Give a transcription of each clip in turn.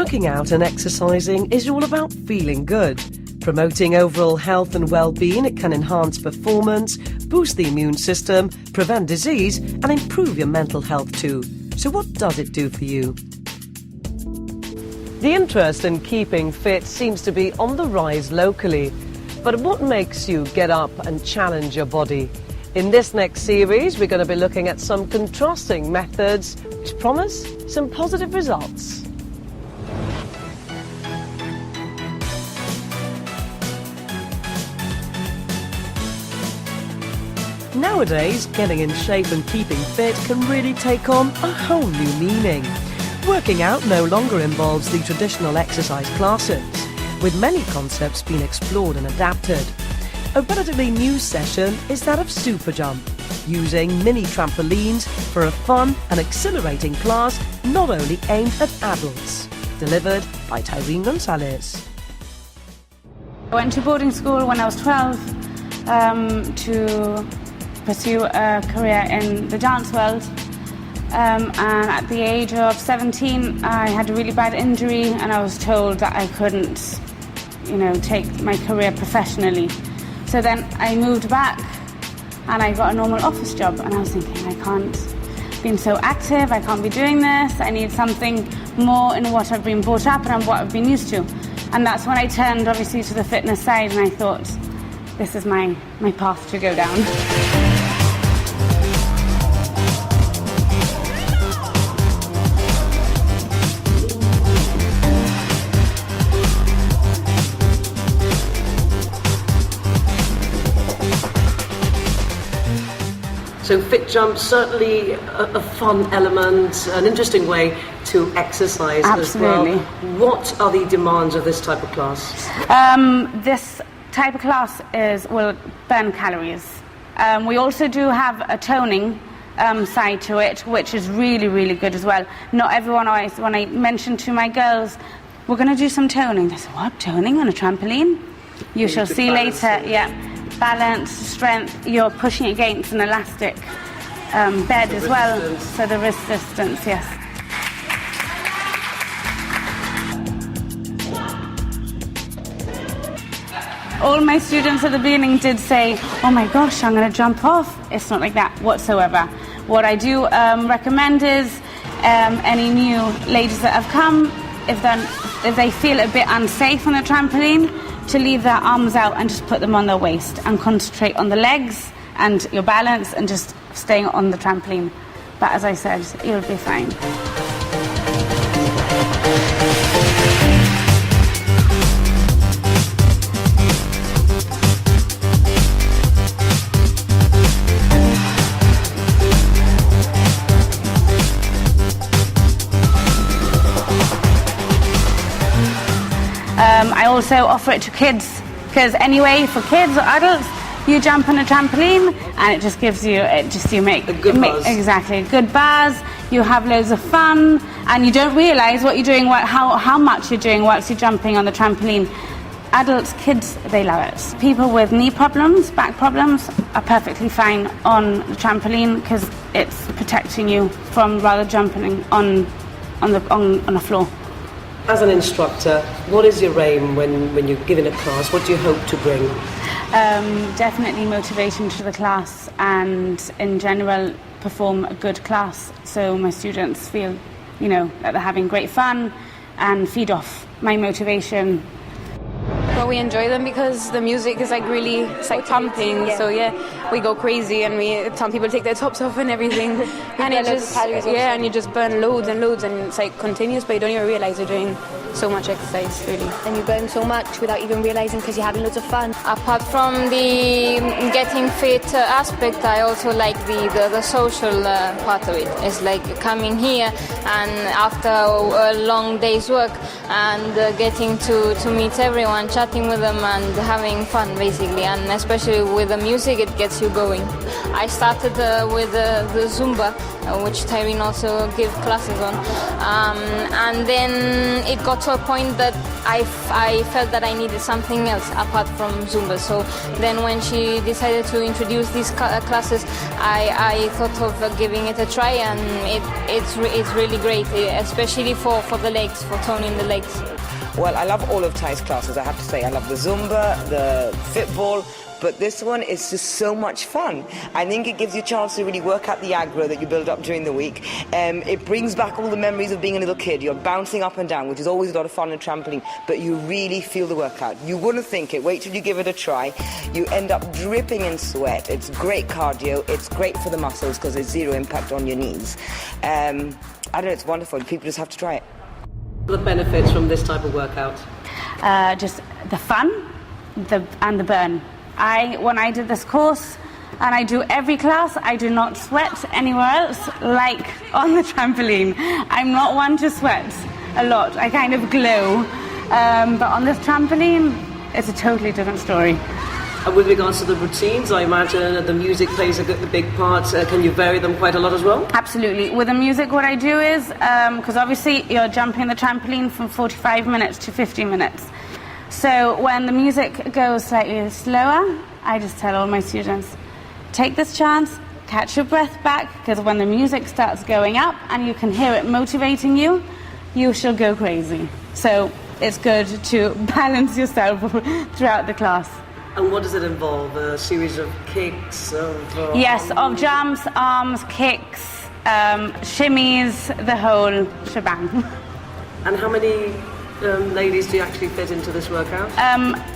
Working out and exercising is all about feeling good. Promoting overall health and well-being, it can enhance performance, boost the immune system, prevent disease and improve your mental health too. So what does it do for you? The interest in keeping fit seems to be on the rise locally. But what makes you get up and challenge your body? In this next series, we're going to be looking at some contrasting methods which promise some positive results. Nowadays, getting in shape and keeping fit can really take on a whole new meaning. Working out no longer involves the traditional exercise classes, with many concepts being explored and adapted. A relatively new session is that of super jump, using mini trampolines for a fun and exhilarating class not only aimed at adults. Delivered by Tyreen Gonzalez. I went to boarding school when I was 12 to pursue a career in the dance world. And at the age of 17, I had a really bad injury and I was told that I couldn't, take my career professionally. So then I moved back and I got a normal office job and I was thinking, I can't be so active, I can't be doing this, I need something more in what I've been brought up and what I've been used to. And that's when I turned obviously to the fitness side and I thought, this is my path to go down. So fit jump, certainly a fun element, an interesting way to exercise. Absolutely. As well. What are the demands of this type of class? This type of class will burn calories. We also do have a toning side to it, which is really, really good as well. Not everyone always, when I mention to my girls, we're going to do some toning, they say, what, toning on a trampoline? You shall see later, yeah. Balance, strength, you're pushing against an elastic bed as well, so the resistance, yes. All my students at the beginning did say, oh my gosh, I'm going to jump off. It's not like that whatsoever. What I do recommend is any new ladies that have come, if they feel a bit unsafe on the trampoline, to leave their arms out and just put them on their waist and concentrate on the legs and your balance and just staying on the trampoline. But as I said, you'll be fine. I also offer it to kids, because anyway, for kids or adults, you jump on a trampoline and it just gives you, you make a good buzz. Exactly, a good buzz, you have loads of fun, and you don't realise what you're doing, how much you're doing whilst you're jumping on the trampoline. Adults, kids, they love it. People with knee problems, back problems, are perfectly fine on the trampoline because it's protecting you from rather jumping on the floor. As an instructor, what is your aim when you're giving a class? What do you hope to bring? Definitely motivation to the class and in general perform a good class so my students feel, that they're having great fun and feed off my motivation. Well, we enjoy them because the music is it's pumping. Yeah. So yeah, we go crazy and some people take their tops off and everything, and and you just burn loads and loads, and it's continuous, but you don't even realize you're doing so much exercise, really. And you burn so much without even realizing because you're having loads of fun. Apart from the getting fit aspect, I also like the social part of it. It's like coming here and after a long day's work and getting to meet everyone, chatting with them and having fun basically, and especially with the music it gets you going. I started with the Zumba, which Tyreen also gives classes on, and then it got got to a point that I felt that I needed something else apart from Zumba. So then when she decided to introduce these classes, I thought of giving it a try, and it's really great, especially for the legs, for toning the legs. Well, I love all of Ty's classes, I have to say. I love the Zumba, the Fitball, but this one is just so much fun. I think it gives you a chance to really work out the aggro that you build up during the week. It brings back all the memories of being a little kid. You're bouncing up and down, which is always a lot of fun on trampoline, but you really feel the workout. You wouldn't think it. Wait till you give it a try. You end up dripping in sweat. It's great cardio. It's great for the muscles because there's zero impact on your knees. I don't know, it's wonderful. People just have to try it. The benefits from this type of workout? Just the fun and the burn. When I did this course, and I do every class, I do not sweat anywhere else like on the trampoline. I'm not one to sweat a lot. I kind of glow. But on this trampoline, it's a totally different story. And with regards to the routines, I imagine that the music plays a big part. Can you vary them quite a lot as well? Absolutely. With the music, what I do is, because obviously you're jumping the trampoline from 45 minutes to 50 minutes. So when the music goes slightly slower, I just tell all my students, take this chance, catch your breath back, because when the music starts going up and you can hear it motivating you, you shall go crazy. So it's good to balance yourself throughout the class. And what does it involve? A series of kicks? Yes, of jumps, arms, kicks, shimmies, the whole shebang. And how many ladies do you actually fit into this workout?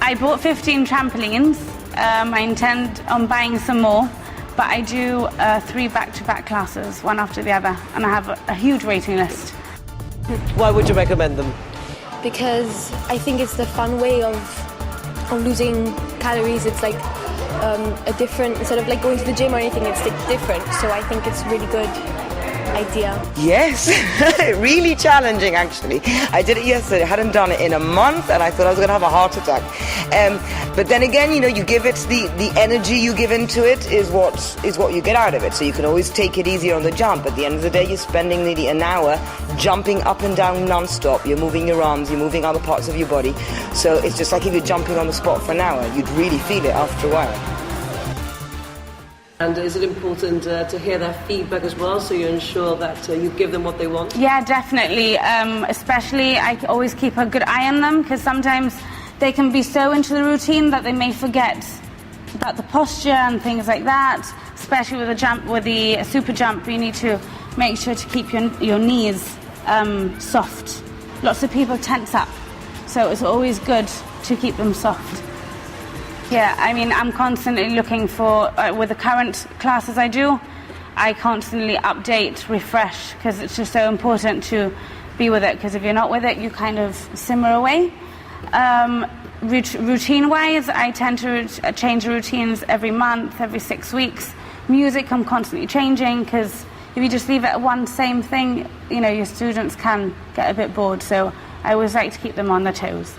I bought 15 trampolines. I intend on buying some more, but I do 3 back-to-back classes, one after the other, and I have a huge waiting list. Why would you recommend them? Because I think it's the fun way of losing calories. It's like a different, instead of like going to the gym or anything, it's like different. So I think it's a really good idea. Yes, really challenging actually. I did it yesterday, I hadn't done it in a month and I thought I was going to have a heart attack. But then again, you know, you give it, the energy you give into it is what you get out of it. So you can always take it easier on the jump. At the end of the day, you're spending nearly an hour jumping up and down non-stop. You're moving your arms, you're moving other parts of your body. So it's just like if you're jumping on the spot for an hour, you'd really feel it after a while. And is it important to hear their feedback as well, so you ensure that you give them what they want? Yeah, definitely. Especially, I always keep a good eye on them, because sometimes they can be so into the routine that they may forget about the posture and things like that. Especially with the jump, with the super jump, you need to make sure to keep your knees soft. Lots of people tense up, so it's always good to keep them soft. Yeah, I mean, I'm constantly looking for, with the current classes I do, I constantly update, refresh, because it's just so important to be with it, because if you're not with it, you kind of simmer away. Routine-wise, I tend to change the routines every month, every 6 weeks. Music, I'm constantly changing, because if you just leave it at one same thing, you know, your students can get a bit bored, so I always like to keep them on their toes.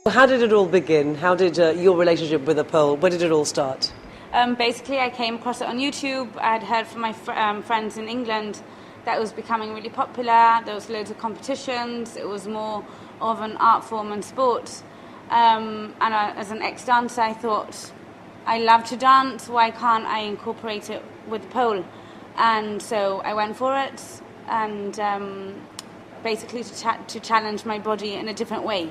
How did it all begin? How did your relationship with the pole, where did it all start? Basically, I came across it on YouTube. I'd heard from my friends in England that it was becoming really popular. There was loads of competitions. It was more of an art form and sport. As an ex-dancer, I thought, I love to dance. Why can't I incorporate it with the pole? And so I went for it, and basically to challenge my body in a different way.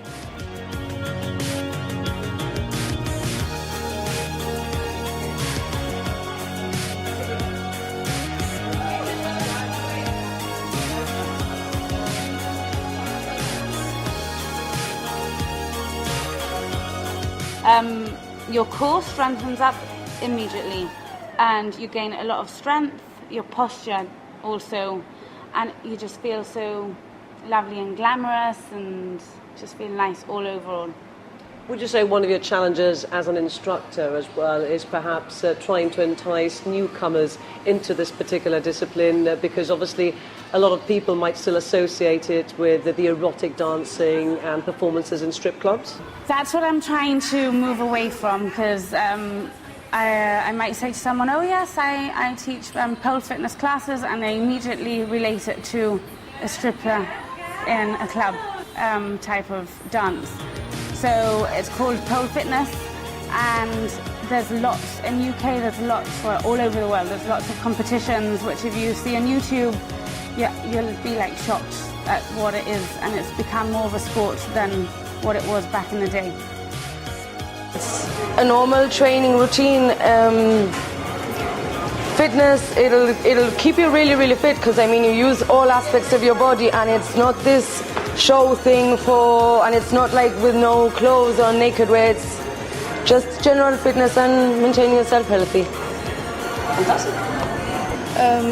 Your core strengthens up immediately, and you gain a lot of strength, your posture also, and you just feel so lovely and glamorous and just feel nice all overall. Would you say one of your challenges as an instructor as well is perhaps trying to entice newcomers into this particular discipline? Because obviously a lot of people might still associate it with the erotic dancing and performances in strip clubs. That's what I'm trying to move away from, because I might say to someone, oh yes, I teach pole fitness classes, and they immediately relate it to a stripper in a club type of dance. So it's called pole fitness, and there's lots in UK, there's lots all over the world, there's lots of competitions, which if you see on YouTube, you'll be like shocked at what it is, and it's become more of a sport than what it was back in the day. It's a normal training routine. Fitness, it'll keep you really, really fit, because I mean you use all aspects of your body, and it's not this show thing and it's not like with no clothes or naked way. It's just general fitness and maintaining yourself healthy. Fantastic.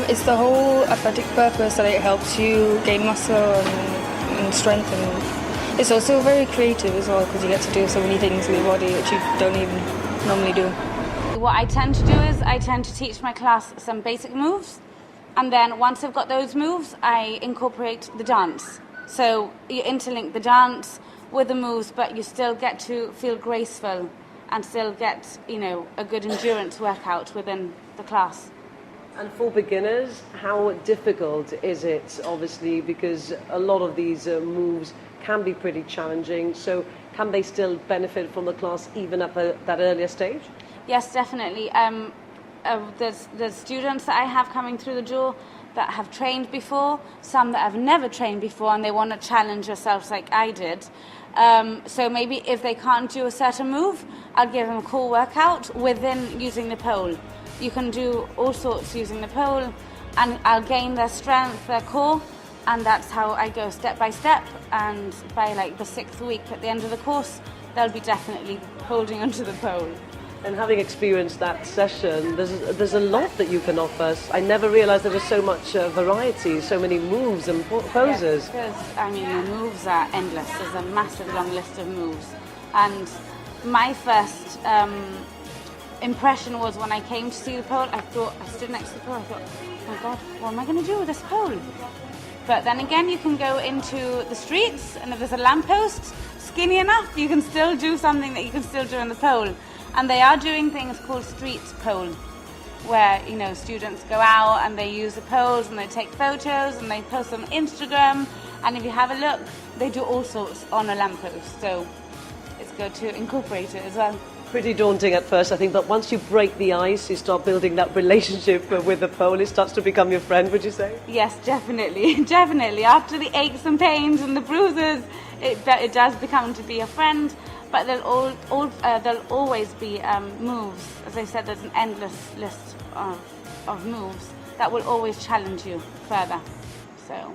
It's the whole athletic purpose that it helps you gain muscle and strength, and it's also very creative as well, because you get to do so many things with your body which you don't even normally do. What I tend to do is I tend to teach my class some basic moves, and then once I've got those moves, I incorporate the dance. So you interlink the dance with the moves, but you still get to feel graceful and still get, a good endurance workout within the class. And for beginners, how difficult is it, obviously, because a lot of these moves can be pretty challenging, so can they still benefit from the class even at that earlier stage? Yes, definitely. There's students that I have coming through the door that have trained before, some that have never trained before, and they want to challenge themselves like I did. So maybe if they can't do a certain move, I'll give them a core workout within using the pole. You can do all sorts using the pole, and I'll gain their strength, their core, and that's how I go step by step, and by like the 6th week at the end of the course, they'll be definitely holding onto the pole. And having experienced that session, there's a lot that you can offer. I never realised there was so much variety, so many moves and poses. Yes, because, the moves are endless. There's a massive long list of moves. And my first impression was when I came to see the pole, I stood next to the pole, I thought, oh my God, what am I going to do with this pole? But then again, you can go into the streets, and if there's a lamppost skinny enough, you can still do something that you can still do on the pole. And they are doing things called street pole, where students go out and they use the poles and they take photos and they post on Instagram. And if you have a look, they do all sorts on a lamppost. So it's good to incorporate it as well. Pretty daunting at first, I think, but once you break the ice, you start building that relationship with the pole. It starts to become your friend, would you say? Yes, definitely, definitely. After the aches and pains and the bruises, it does become to be a friend. But there'll always be moves. As I said, there's an endless list of moves that will always challenge you further. So.